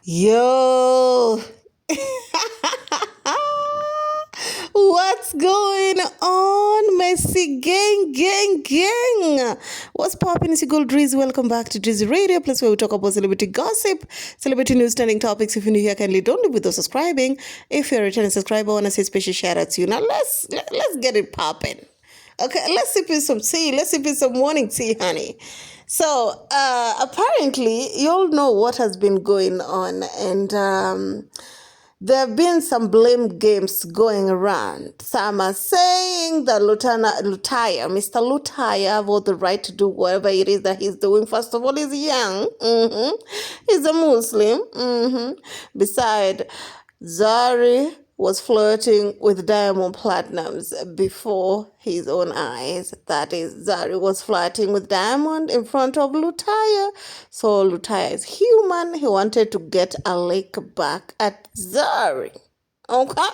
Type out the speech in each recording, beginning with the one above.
Yo, what's going on, Messi gang? What's poppin'? It's your girl Drizzy. Welcome back to Drizzy Radio, place where we talk about celebrity gossip, celebrity news, trending topics. If you're new here, kindly don't leave without subscribing. If you're a returning subscriber, I want to say special shout out to you. Now let's get it poppin'. Okay, let's sip in some tea. Let's sip in some morning tea, honey. So apparently, you all know what has been going on, and there have been some blame games going around. Some are saying that Mr. Lutaya, have all the right to do whatever it is that he's doing. First of all, he's young. He's a Muslim. Besides, Zari was flirting with Diamond Platinums before his own eyes. That is, Zari was flirting with Diamond in front of Lutaya. So Lutaya is human. He wanted to get a lick back at Zari. Okay?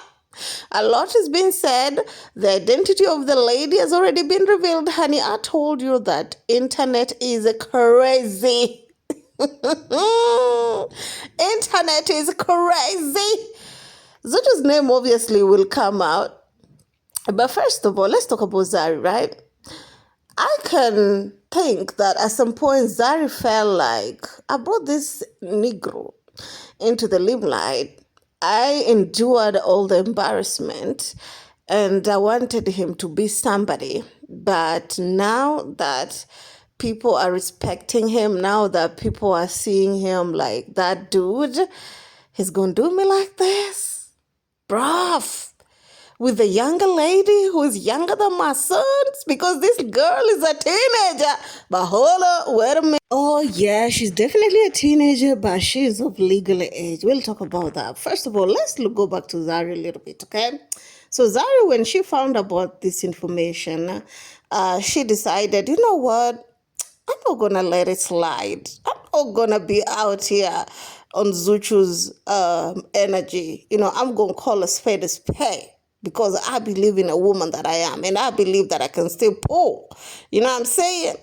A lot has been said. The identity of the lady has already been revealed. Honey, I told you that internet is crazy. Internet is crazy. Zuju's name obviously will come out. But first of all, let's talk about Zari, right? I can think that at some point Zari felt like I brought this Negro into the limelight. I endured all the embarrassment and I wanted him to be somebody. But now that people are respecting him, now that people are seeing him like that dude, he's gonna do me like this? Bruv, with a younger lady who is younger than my sons, because this girl is a teenager. But hold on, wait a minute. Oh yeah, she's definitely a teenager, but she's of legal age. We'll talk about that. First of all, let's go back to Zari a little bit, okay? So Zari, when she found about this information, she decided, you know what? I'm not gonna let it slide. I'm not gonna be out here on Zuchu's energy. I'm gonna call a spade because I believe in a woman that I am, and I believe that I can still pull. You know what I'm saying?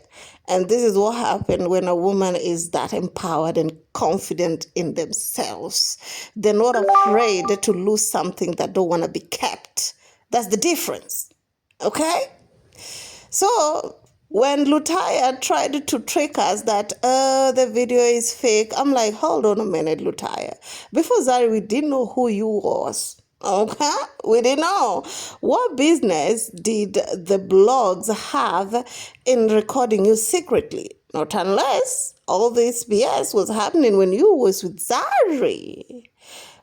And this is what happened when a woman is that empowered and confident in themselves. They're not afraid to lose something that don't want to be kept. That's the difference. Okay? So when Lutaya tried to trick us that the video is fake, I'm like, hold on a minute, Lutaya. Before Zari, we didn't know who you was. Okay? We didn't know. What business did the blogs have in recording you secretly? Not unless all this BS was happening when you was with Zari.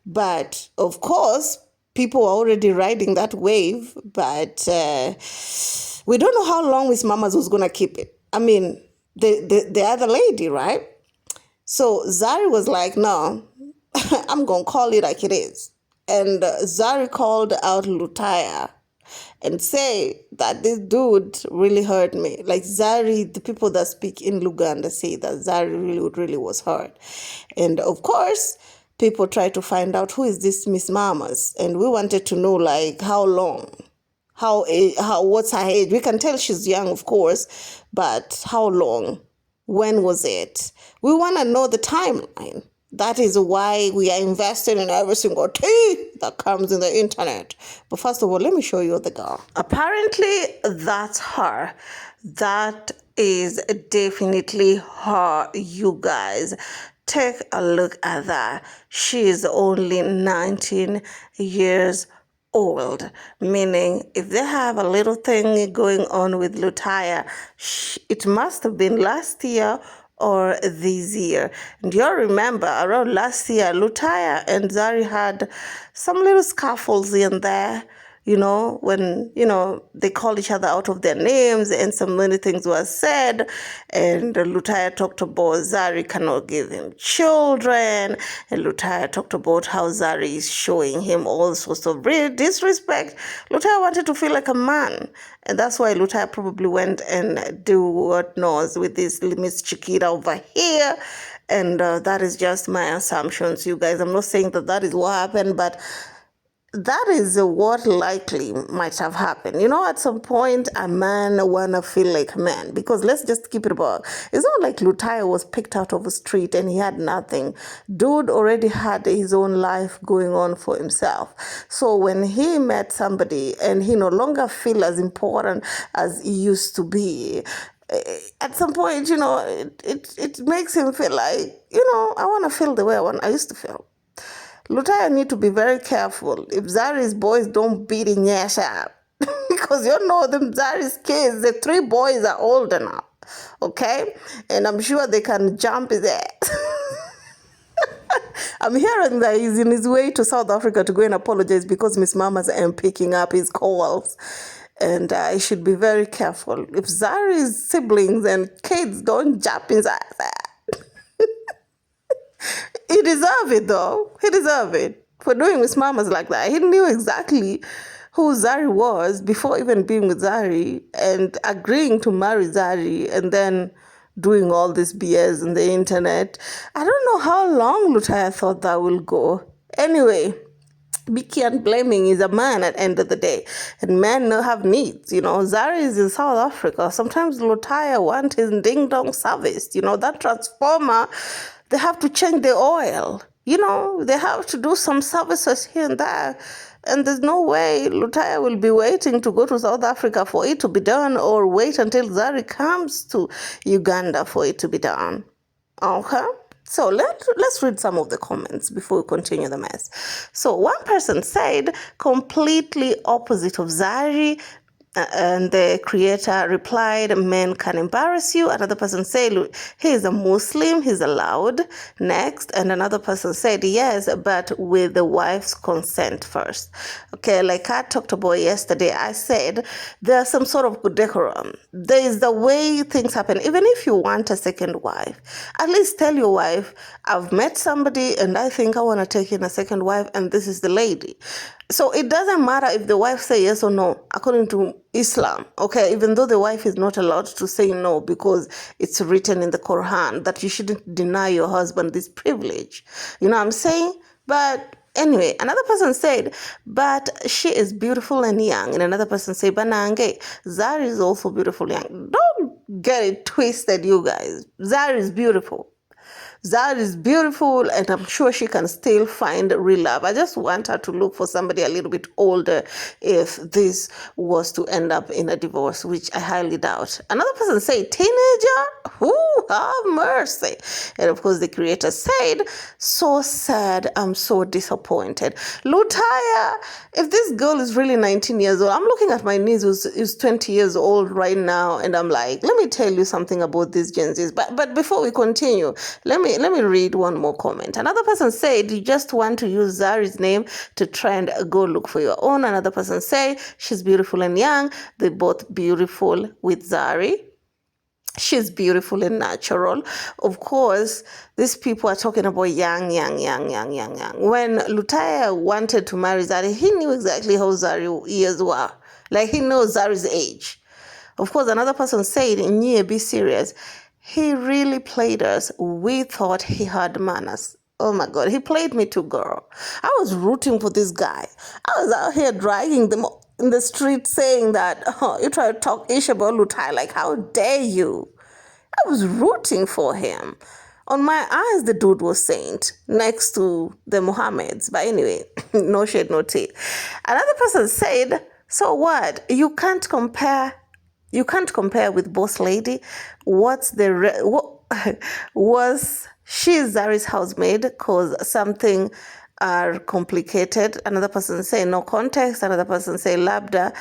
But of course, people are already riding that wave, but we don't know how long Miss Mamas was going to keep it. I mean, the other lady, right? So Zari was like, no, I'm going to call it like it is. And Zari called out Lutaya and say that this dude really hurt me. Like Zari, the people that speak in Luganda say that Zari really was hurt. And of course, people try to find out who is this Miss Mamas. And we wanted to know like how long. What's her age? We can tell she's young, of course, but how long? When was it? We want to know the timeline. That is why we are invested in every single tea that comes in the internet. But first of all, let me show you the girl. Apparently, that's her. That is definitely her, you guys. Take a look at that. She is only 19 years old, meaning if they have a little thing going on with Lutaya, it must have been last year or this year. And you remember around last year, Lutaya and Zari had some little scuffles in there. When, they call each other out of their names and some many things were said. And Lutaya talked about Zari cannot give him children. And Lutaya talked about how Zari is showing him all sorts of disrespect. Lutaya wanted to feel like a man. And that's why Lutaya probably went and do what knows with this Miss Chiquita over here. And that is just my assumptions, you guys. I'm not saying that is what happened, but that is what likely might have happened. You know, at some point, a man wanna feel like a man, because let's just keep it above. It's not like Lutaya was picked out of a street and he had nothing. Dude already had his own life going on for himself. So when he met somebody and he no longer feel as important as he used to be, at some point, you know, it makes him feel like, you know, I want to feel the way I used to feel. Lutaya need to be very careful if Zari's boys don't beat in up. Because you know them Zari's kids, the 3 boys are old enough. Okay? And I'm sure they can jump his ass. I'm hearing that he's in his way to South Africa to go and apologize because Miss Mama's ain't picking up his calls. And I should be very careful. If Zari's siblings and kids don't jump his ass, he deserve it though. He deserve it for doing with mamas like that. He knew exactly who Zari was before even being with Zari and agreeing to marry Zari and then doing all this BS on the internet. I don't know how long Lutaya thought that will go. Anyway, Biki and blaming is a man at the end of the day. And men have needs. You know, Zari is in South Africa. Sometimes Lutaya want his ding-dong serviced. You know, that transformer, they have to change the oil. You know, they have to do some services here and there. And there's no way Lutaya will be waiting to go to South Africa for it to be done, or wait until Zari comes to Uganda for it to be done. Okay? So let's read some of the comments before we continue the mess. So one person said, completely opposite of Zari. And the creator replied, men can embarrass you. Another person said, he is a Muslim, he's allowed. Next. And another person said, yes, but with the wife's consent first. Okay, like I talked about yesterday, I said there's some sort of decorum. There is the way things happen. Even if you want a second wife, at least tell your wife, I've met somebody and I think I want to take in a second wife, and this is the lady. So it doesn't matter if the wife say yes or no, according to Islam, okay, even though the wife is not allowed to say no because it's written in the Quran that you shouldn't deny your husband this privilege. You know what I'm saying? But anyway, another person said, but she is beautiful and young. And another person said, Banange, Zari is also beautiful young. Don't get it twisted, you guys. Zari is beautiful. Zari is beautiful, and I'm sure she can still find real love. I just want her to look for somebody a little bit older if this was to end up in a divorce, which I highly doubt. Another person said, teenager? Who have mercy? And of course, the creator said, so sad, I'm so disappointed. Lutaya, if this girl is really 19 years old, I'm looking at my niece who's 20 years old right now, and I'm like, let me tell you something about these Gen Zs. But before we continue, let me read one more comment. Another person said, you just want to use Zari's name to trend, go look for your own. Another person said, she's beautiful and young. They're both beautiful with Zari. She's beautiful and natural. Of course, these people are talking about young. When Lutaya wanted to marry Zari, he knew exactly how Zari years were. Like, he knows Zari's age. Of course, another person said, Nye, be serious. He really played us. We thought he had manners. Oh my God, he played me too, girl. I was rooting for this guy. I was out here dragging them in the street saying that, oh, you try to talk ish about Lutaya, like, how dare you? I was rooting for him. On my eyes, the dude was saint next to the Mohammeds. But anyway, no shade, no tea. Another person said, so what? You can't compare with Boss Lady. Was she Zari's housemaid? Cause something are complicated. Another person say no context. Another person say labda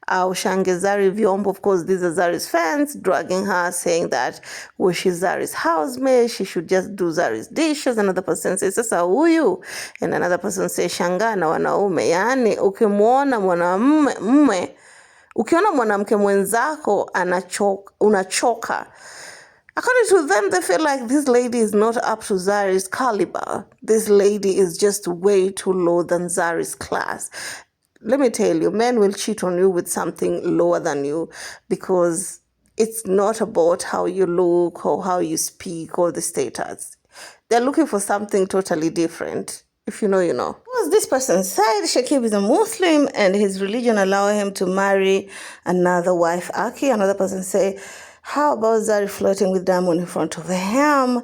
ushange Zari vyombo. Of course, these are Zari's fans dragging her, saying that she's Zari's housemaid, she should just do Zari's dishes. Another person says sasa huyu, and another person say shanga na wanaume. Yani ukimwona mwanamume, ukiona mwanamke mwenzako unachoka. According to them, they feel like this lady is not up to Zari's caliber. This lady is just way too low than Zari's class. Let me tell you, men will cheat on you with something lower than you because it's not about how you look or how you speak or the status. They're looking for something totally different. If you know, you know. Because this person said Shakib is a Muslim and his religion allow him to marry another wife, Aki. Another person say, how about Zari flirting with Diamond in front of him?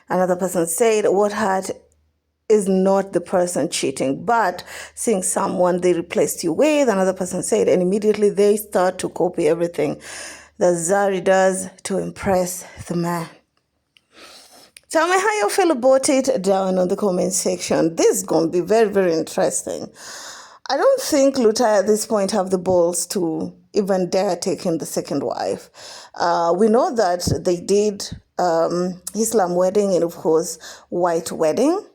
Another person said, what had is not the person cheating, but seeing someone they replaced you with. Another person said, and immediately they start to copy everything that Zari does to impress the man. Tell me how you feel about it down on the comment section. This is going to be very, very interesting. I don't think Lutai at this point have the balls to even dare take in the second wife. We know that they did Islam wedding and, of course, white wedding.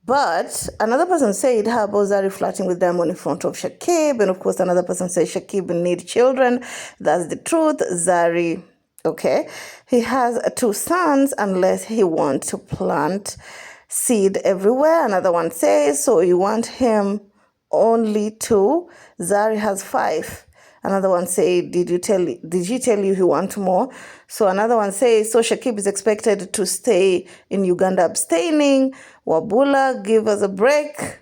But another person said, how about Zari flirting with Diamond in front of Shakib? And of course, another person said Shakib need children. That's the truth. Zari, okay, he has 2 sons unless he wants to plant seed everywhere. Another one says, so you want him only 2? Zari has 5. Another one say, did he tell you he wants more? So another one says, so Shakib is expected to stay in Uganda abstaining. Wabula, give us a break.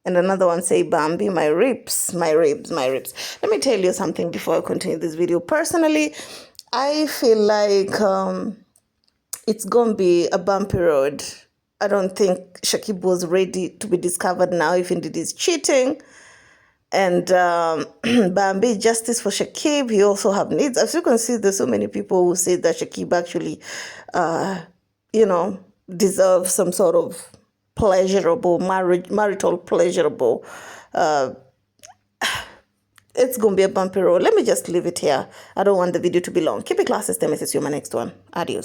And another one say, Bambi, my ribs. Let me tell you something before I continue this video. Personally, I feel like it's going to be a bumpy road. I don't think Shakib was ready to be discovered now if indeed he's cheating. And Bambi, justice for Shakib. He also have needs. As you can see, there's so many people who say that Shakib actually, deserves some sort of pleasurable, marital pleasurable. It's going to be a bumpy road. Let me just leave it here. I don't want the video to be long. Keep it classy. Stay. See you in my next one. Adios.